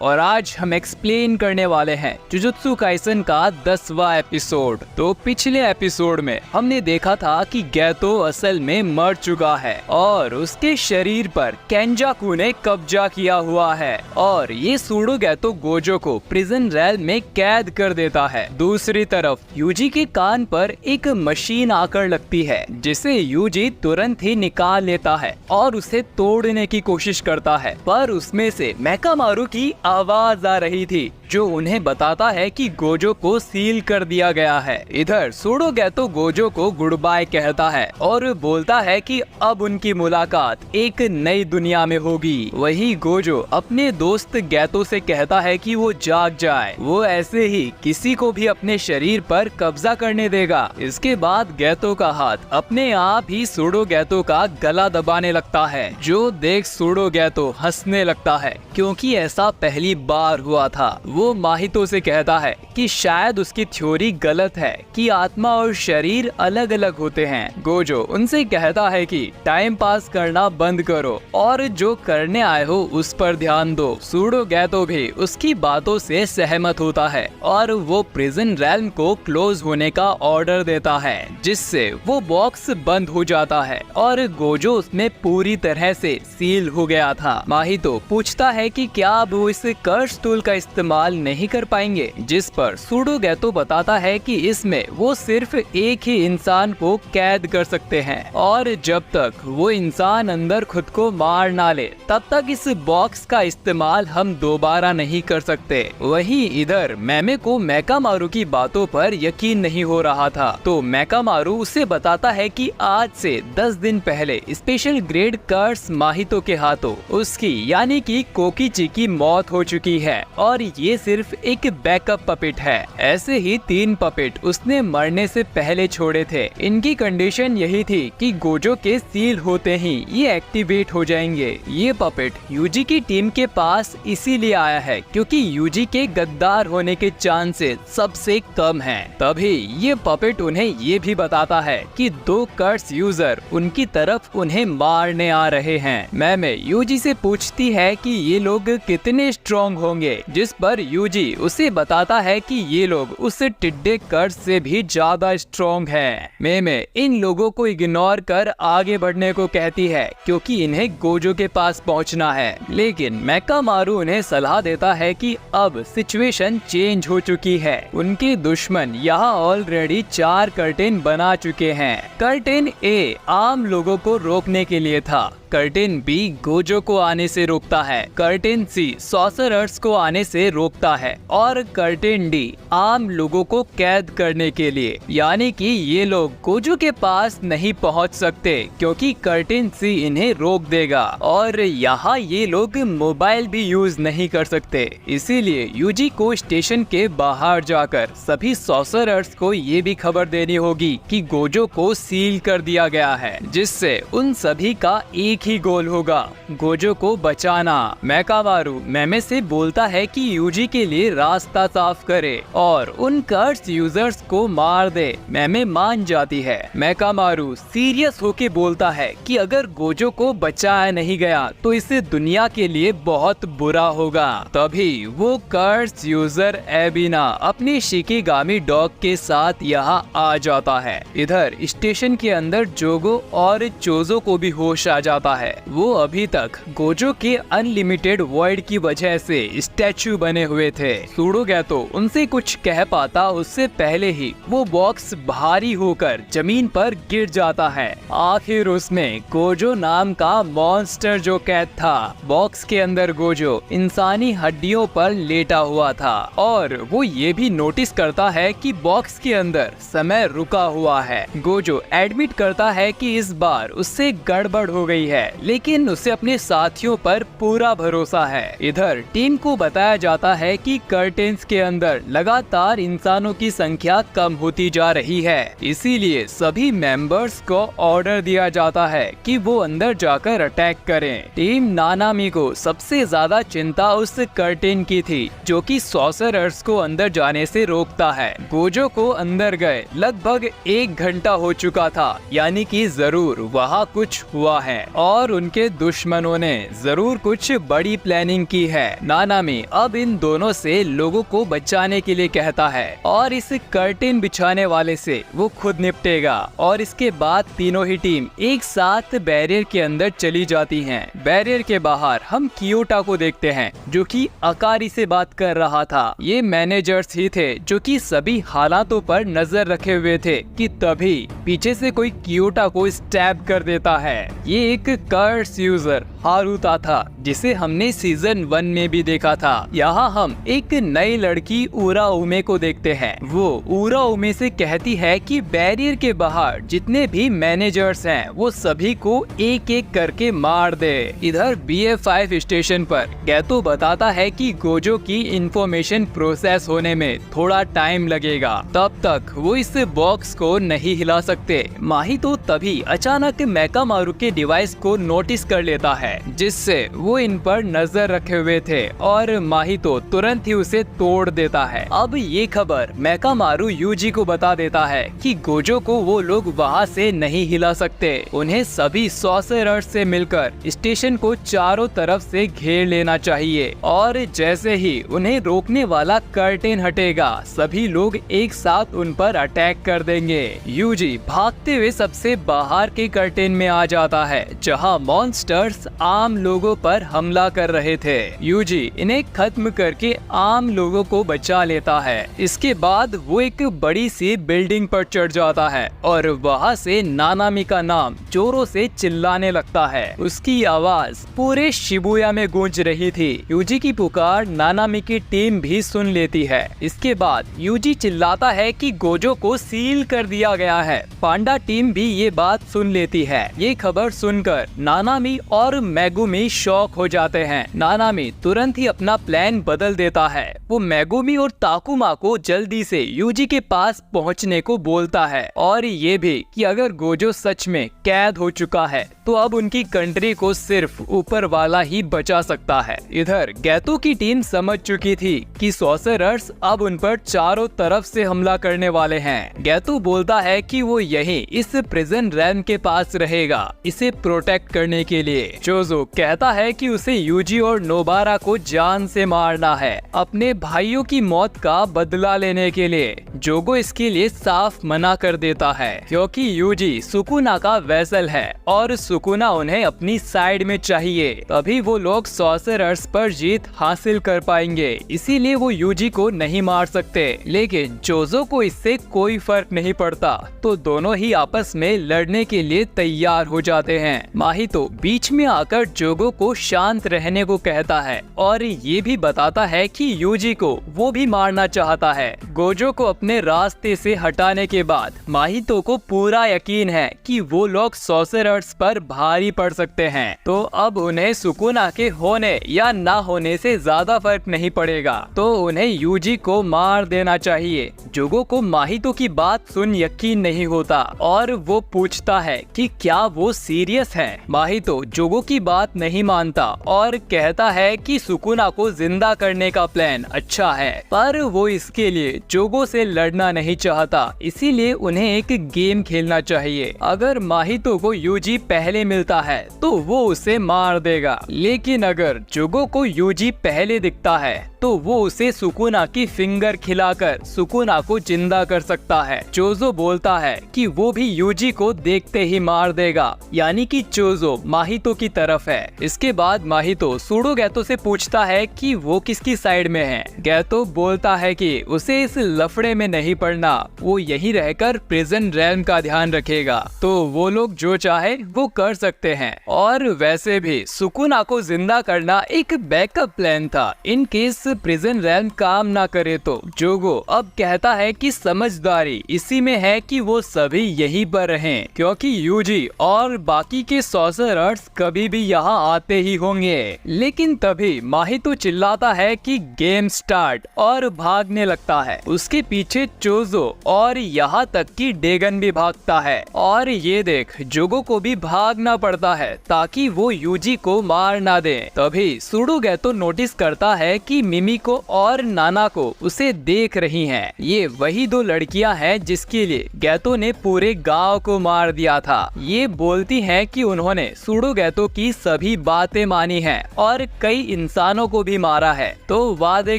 और आज हम एक्सप्लेन करने वाले हैं जुजुत्सु काइसन का 10वां एपिसोड। तो पिछले एपिसोड में हमने देखा था कि गैतो असल में मर चुका है और उसके शरीर पर केंजाकू ने कब्जा किया हुआ है और ये सूडो गैतो गोजो को प्रिजन रेल में कैद कर देता है। दूसरी तरफ यूजी के कान पर एक मशीन आकर लगती है जिसे यूजी तुरंत ही निकाल लेता है और उसे तोड़ने की कोशिश करता है, पर उसमें से मेकामारू की आवाज आ रही थी जो उन्हें बताता है कि गोजो को सील कर दिया गया है। इधर सूडो गैतो गोजो को गुड बाय कहता है और बोलता है कि अब उनकी मुलाकात एक नई दुनिया में होगी। वही गोजो अपने दोस्त गैतो से कहता है कि वो जाग जाए, वो ऐसे ही किसी को भी अपने शरीर पर कब्जा करने देगा। इसके बाद गैतो का हाथ अपने आप ही सूडो गैतो का गला दबाने लगता है, जो देख सूडो गैतो हंसने लगता है क्योंकि ऐसा पहली बार हुआ था। वो माहितो से कहता है कि शायद उसकी थ्योरी गलत है कि आत्मा और शरीर अलग अलग होते हैं। गोजो उनसे कहता है कि टाइम पास करना बंद करो और जो करने आए हो उस पर ध्यान दो। सूडो गैतो भी उसकी बातों से सहमत होता है और वो प्रिजन रेल्म को क्लोज होने का ऑर्डर देता है, जिससे वो बॉक्स बंद हो जाता है और गोजो उसमें पूरी तरह से सील हो गया था। माहितो पूछता है कि क्या अब वो इस कर्स टूल का इस्तेमाल नहीं कर पाएंगे, जिस पर सूडो गैतो बताता है कि इसमें वो सिर्फ एक ही इंसान को कैद कर सकते हैं और जब तक वो इंसान अंदर खुद को मार ना ले तब तक इस बॉक्स का इस्तेमाल हम दोबारा नहीं कर सकते। वहीं इधर मैमे को मेकामारू की बातों पर यकीन नहीं हो रहा था, तो मेकामारू उसे बताता है कि आज से 10 दिन पहले स्पेशल ग्रेड कर्स माहितो के हाथों उसकी यानी कि कोकिची की मौत हो चुकी है और ये सिर्फ एक बैकअप पपेट है। ऐसे ही 3 पपेट उसने मरने से पहले छोड़े थे। इनकी कंडीशन यही थी कि गोजो के सील होते ही ये एक्टिवेट हो जाएंगे। ये पपेट यूजी की टीम के पास इसीलिए आया है क्योंकि यूजी के गद्दार होने के चांसेस सबसे कम हैं। तभी ये पपेट उन्हें ये भी बताता है कि 2 कर्स यूजर उनकी तरफ उन्हें मारने आ रहे हैं। मैमे यूजी से पूछती है कि ये लोग कितने स्ट्रॉन्ग होंगे, जिस पर यूजी उसे बताता है कि ये लोग उस टिड्डे कर्स से भी ज्यादा स्ट्रॉन्ग हैं। मैमे इन लोगों को इग्नोर कर आगे बढ़ने को कहती है क्योंकि इन्हें गोजो के पास पहुंचना है, लेकिन मेकामारू उन्हें सलाह देता है कि अब सिचुएशन चेंज हो चुकी है। उनके दुश्मन यहाँ ऑलरेडी 4 कर्टेन बना चुके हैं। कर्टेन ए आम लोगों को रोकने के लिए था, कर्टेन बी गोजो को आने से रोकता है, कर्टेन सी सॉर्सरर्स को आने से रोकता है और कर्टेन डी आम लोगों को कैद करने के लिए, यानी कि ये लोग गोजो के पास नहीं पहुंच सकते क्योंकि कर्टेन सी इन्हें रोक देगा और यहाँ ये लोग मोबाइल भी यूज नहीं कर सकते। इसीलिए यूजी को स्टेशन के बाहर जाकर सभी सॉर्सरर्स को ये भी खबर देनी होगी कि गोजो को सील कर दिया गया है, जिससे उन सभी का एक ही गोल होगा, गोजो को बचाना। मेकामारू मैमे से बोलता है कि यूजी के लिए रास्ता साफ करे और उन कर्स यूजर्स को मार दे। मैमे मान जाती है। मेकामारू सीरियस होके बोलता है कि अगर गोजो को बचाया नहीं गया तो इस दुनिया के लिए बहुत बुरा होगा। तभी वो कर्स यूजर एबिना अपनी शिकिगामी डॉग के साथ यहाँ आ जाता है। इधर स्टेशन के अंदर जोगो और चोजो को भी होश आ जाता है। वो अभी तक गोजो के अनलिमिटेड वॉइड की वजह से स्टैचू बने हुए थे। सूडो गैतो उनसे कुछ कह पाता उससे पहले ही वो बॉक्स भारी होकर जमीन पर गिर जाता है। आखिर उसमें गोजो नाम का मॉन्स्टर जो कैद था। बॉक्स के अंदर गोजो इंसानी हड्डियों पर लेटा हुआ था और वो ये भी नोटिस करता है कि बॉक्स के अंदर समय रुका हुआ है। गोजो एडमिट करता है कि इस बार उससे गड़बड़ हो गई है, लेकिन उसे अपने साथियों पर पूरा भरोसा है। इधर टीम को बताया जाता है कि कर्टेन्स के अंदर लगातार इंसानों की संख्या कम होती जा रही है, इसीलिए सभी मेंबर्स को ऑर्डर दिया जाता है कि वो अंदर जाकर अटैक करें। टीम नानामी को सबसे ज्यादा चिंता उस कर्टेन की थी जो कि सॉर्सरर्स को अंदर जाने से रोकता है। गोजो को अंदर गए लगभग 1 घंटा हो चुका था, यानी कि जरूर वहाँ कुछ हुआ है और उनके दुश्मनों ने जरूर कुछ बड़ी प्लानिंग की है। नानामी अब इन दोनों से लोगों को बचाने के लिए कहता है और इस कर्टेन बिछाने वाले से वो खुद निपटेगा। और इसके बाद तीनों ही टीम एक साथ बैरियर के अंदर चली जाती हैं। बैरियर के बाहर हम कियोटा को देखते हैं जो कि अकारी से बात कर रहा था। ये मैनेजर्स ही थे जो कि सभी हालातों पर नजर रखे हुए थे कि तभी पीछे से कोई कियोटा को स्टैब कर देता है। ये एक कर्स यूजर हारुता था जिसे हमने सीजन 1 में भी देखा था। यहाँ हम एक नई लड़की उरा उमे को देखते हैं। वो उरा उमे से कहती है कि बैरियर के बाहर जितने भी मैनेजर्स हैं वो सभी को एक एक करके मार दे। इधर BF5 स्टेशन पर गैतो बताता है कि गोजो की इंफॉर्मेशन प्रोसेस होने में थोड़ा टाइम लगेगा, तब तक वो इस बॉक्स को नहीं हिला सकते। माहितो तभी अचानक मेकामारू के डिवाइस को नोटिस कर लेता है जिससे वो इन पर नजर रखे हुए थे और माहितो तुरंत ही उसे तोड़ देता है। अब ये खबर मेकामारू यूजी को बता देता है कि गोजो को वो लोग वहाँ से नहीं हिला सकते। उन्हें सभी सॉर्सरर्स से मिलकर स्टेशन को चारों तरफ से घेर लेना चाहिए और जैसे ही उन्हें रोकने वाला कर्टेन हटेगा सभी लोग एक साथ उन पर अटैक कर देंगे। यूजी भागते हुए सबसे बाहर के कर्टेन में आ जाता है जहां मॉन्स्टर्स आम लोगों पर हमला कर रहे थे। यूजी इन्हें खत्म करके आम लोगों को बचा लेता है। इसके बाद वो एक बड़ी सी बिल्डिंग पर चढ़ जाता है और वहाँ से नानामी का नाम जोरों से चिल्लाने लगता है। उसकी आवाज पूरे शिबुया में गूंज रही थी। यूजी की पुकार नानामी की टीम भी सुन लेती है। इसके बाद यूजी चिल्लाता है कि गोजो को सील कर दिया गया है। पांडा टीम भी ये बात सुन लेती है। ये खबर सुनकर नानामी और मेगुमी शॉक हो जाते हैं। नानामी तुरंत ही अपना प्लान बदल देता है। वो मेगुमी और ताकुमा को जल्दी से यूजी के पास पहुंचने को बोलता है और ये भी कि अगर गोजो सच में कैद हो चुका है तो अब उनकी कंट्री को सिर्फ ऊपर वाला ही बचा सकता है। इधर गैतो की टीम समझ चुकी थी कि सॉर्सरर्स अब उन पर चारों तरफ से हमला करने वाले हैं। गैतो बोलता है कि वो यहीं इस प्रिजन रैम के पास रहेगा इसे प्रोटेक्ट करने के लिए। जोजो कहता है कि उसे यूजी और नोबारा को जान से मारना है अपने भाइयों की मौत का बदला लेने के लिए। जोगो इसके लिए साफ मना कर देता है क्योंकि यूजी सुकुना का वेसल है और सुकुना उन्हें अपनी साइड में चाहिए, तभी वो लोग सॉर्सरर्स पर जीत हासिल कर पाएंगे। इसीलिए वो यूजी को नहीं मार सकते। लेकिन जोजो को इससे कोई फर्क नहीं पड़ता तो दोनों ही आपस में लड़ने के लिए तैयार हो जाते हैं। माहितो बीच में आकर जोगो को शांत रहने को कहता है और ये भी बताता है कि यूजी को वो भी मारना चाहता है। गोजो को अपने रास्ते से हटाने के बाद माहितो को पूरा यकीन है कि वो लोग सॉर्सरर्स पर भारी पड़ सकते हैं, तो अब उन्हें सुकुना के होने या ना होने से ज्यादा फर्क नहीं पड़ेगा, तो उन्हें यूजी को मार देना चाहिए। जोगो को माहितो की बात सुन यकीन नहीं होता और वो पूछता है कि क्या वो सीरियस है। माहितो जोगो की बात नहीं मानता और कहता है कि सुकुना को जिंदा करने का प्लान अच्छा है, पर वो इसके लिए जोगो से लड़ना नहीं चाहता, इसीलिए उन्हें एक गेम खेलना चाहिए। अगर माहितो को यूजी पहले मिलता है तो वो उसे मार देगा, लेकिन अगर जोगो को यूजी पहले दिखता है तो वो उसे सुकुना की फिंगर खिलाकर सुकुना को जिंदा कर सकता है। जोजो बोलता है कि वो भी यूजी को देखते ही मार देगा, यानी कि जोजो माहितो की तरफ है। इसके बाद माहितो सूडो गैतो से पूछता है कि वो किसकी साइड में है। गैतो बोलता है कि उसे इस लफड़े में नहीं पड़ना, वो यहीं रहकर प्रिजन रैल्म का ध्यान रखेगा, तो वो लोग जो चाहे वो कर सकते हैं। और वैसे भी सुकुना को जिंदा करना एक बैकअप प्लान था इन केस प्रिजन रैल्म काम ना करे तो। जोगो अब कहता है कि समझदारी इसी में है कि वो सभी यहीं पर रहें, क्योंकि यूजी और बाकी के सॉर्सरर्स कभी भी यहाँ आते ही होंगे। लेकिन तभी माहितो चिल्लाता है कि गेम स्टार्ट और भागने लगता है। उसके पीछे चोजो और यहाँ तक कि डेगन भी भागता है और ये देख जोगो को भी भागना पड़ता है ताकि वो यूजी को मार ना दे। तभी सूडो गैतो नोटिस करता है कि मिमिको और नानाको उसे देख रही हैं। ये वही दो लड़कियां हैं जिसके लिए गैतो ने पूरे गांव को मार दिया था। ये बोलती हैं कि उन्होंने सूडो गैतो की सभी बातें मानी हैं और कई इंसानों को भी मारा है, तो वादे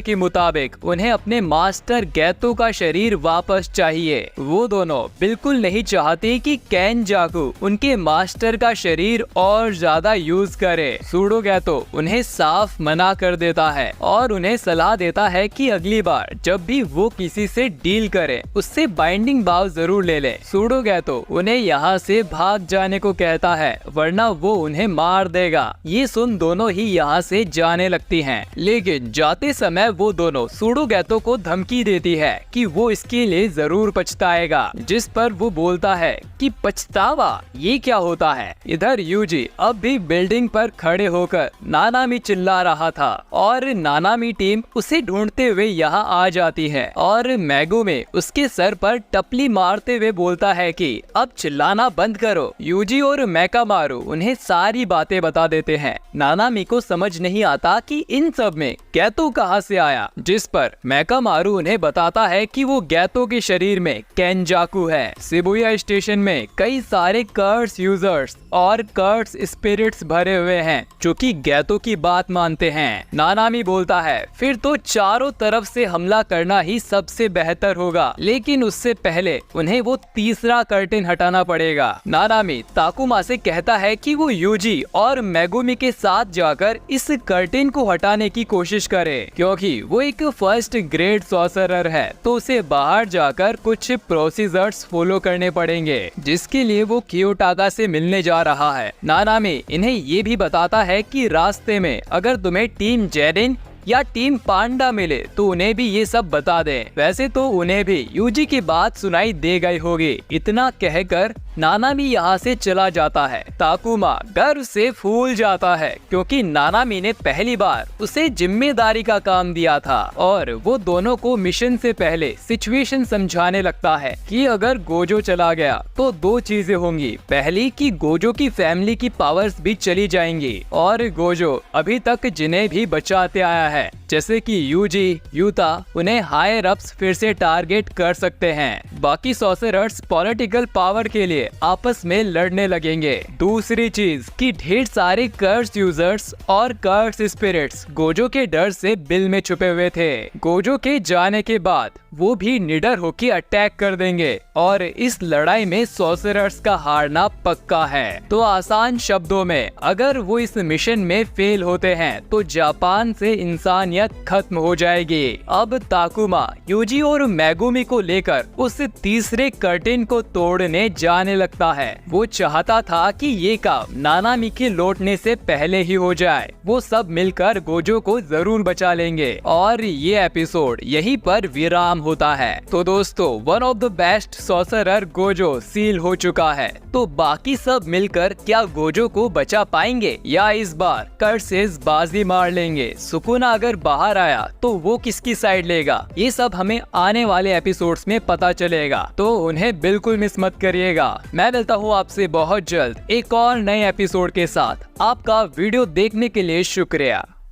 के मुताबिक उन्हें अपने मास्टर गैतो का शरीर वापस चाहिए। वो दोनों बिल्कुल नहीं चाहते कि केनजाकू उनके मास्टर का शरीर और ज्यादा यूज करे। सूडो गैतो उन्हें साफ मना कर देता है और उन्हें सलाह देता है कि अगली बार जब भी वो किसी से डील करे उससे बाइंडिंग बाव जरूर ले ले। सूडो गैतो उन्हें यहाँ से भाग जाने को कहता है वरना वो उन्हें मार देगा। ये सुन दोनों ही यहाँ से जाने लगती हैं, लेकिन जाते समय वो दोनों सूडो गैतो को धमकी देती है कि वो इसके लिए जरूर पछताएगा, जिस पर वो बोलता है कि पछतावा ये क्या होता है। इधर यूजी अब भी बिल्डिंग पर खड़े होकर नानामी चिल्ला रहा था और नानामी टीम उसे ढूंढते हुए यहाँ आ जाती है और मेगुमी उसके सर पर टपली मारते हुए बोलता है कि अब चिल्लाना बंद करो। यूजी और मेकामारू उन्हें सारी बातें बता देते हैं। नानामी को समझ नहीं आता कि इन सब में गैतो कहाँ से आया, जिस पर मेकामारू उन्हें बताता है कि वो गैतो के शरीर में केनजाकू है। शिबुया स्टेशन में कई सारे कर्स यूजर्स और कर्स स्पिरिट्स भरे हुए हैं जो कि गैतो की बात मानते हैं। नानामी बोलता है फिर तो चारों तरफ से हमला करना ही सबसे बेहतर होगा, लेकिन उससे पहले उन्हें वो तीसरा कर्टेन हटाना पड़ेगा। नानामी ताकुमा से कहता है कि वो यूजी और मेगुमी के साथ जाकर इस कर्टेन को हटाने की कोशिश करे, क्योंकि वो एक फर्स्ट ग्रेड सॉर्सरर है तो उसे बाहर जाकर कुछ प्रोसीजर्स फॉलो करने पड़ेंगे, जिसके लिए वो कियोटाका से मिलने जा रहा है। नानामी इन्हें ये भी बताता है कि रास्ते में अगर तुम्हें टीम जेरिन या टीम पांडा मिले तो उन्हें भी ये सब बता दे। वैसे तो उन्हें भी यूजी की बात सुनाई दे गई होगी। इतना कहकर नानामी यहाँ से चला जाता है। ताकुमा गर्व से फूल जाता है क्योंकि नानामी ने पहली बार उसे जिम्मेदारी का काम दिया था और वो दोनों को मिशन से पहले सिचुएशन समझाने लगता है कि अगर गोजो चला गया तो दो चीजें होंगी। पहली कि गोजो की फैमिली की पावर्स भी चली जाएंगी और गोजो अभी तक जिन्हें भी बचाते आया है जैसे कि यूजी, यूता, उन्हें हायर अप्स फिर से टारगेट कर सकते हैं। बाकी सॉर्सरर्स पॉलिटिकल पावर के लिए आपस में लड़ने लगेंगे। दूसरी चीज कि ढेर सारे कर्स यूजर्स और कर्स स्पिरिट्स गोजो के डर से बिल में छुपे हुए थे। गोजो के जाने के बाद वो भी निडर होकर अटैक कर देंगे और इस लड़ाई में सॉर्सरर्स का हारना पक्का है। तो आसान शब्दों में अगर वो इस मिशन में फेल होते हैं तो जापान से इंसानियत खत्म हो जाएगी। अब ताकुमा यूजी और मेगुमी को लेकर उस तीसरे कर्टेन को तोड़ने जाने लगता है। वो चाहता था कि ये काम नानामी के लौटने से पहले ही हो जाए। वो सब मिलकर गोजो को जरूर बचा लेंगे और ये एपिसोड यहीं पर विराम होता है। तो दोस्तों one of the best sorcerer Gojo seal हो चुका है, तो बाकी सब मिलकर क्या गोजो को बचा पाएंगे या इस बार कर्सेस बाजी मार लेंगे? सुकुना अगर बाहर आया तो वो किसकी साइड लेगा? ये सब हमें आने वाले एपिसोड्स में पता चलेगा, तो उन्हें बिल्कुल मिस मत करिएगा। मैं मिलता हूँ आपसे बहुत जल्द एक और नए एपिसोड के साथ। आपका वीडियो देखने के लिए शुक्रिया।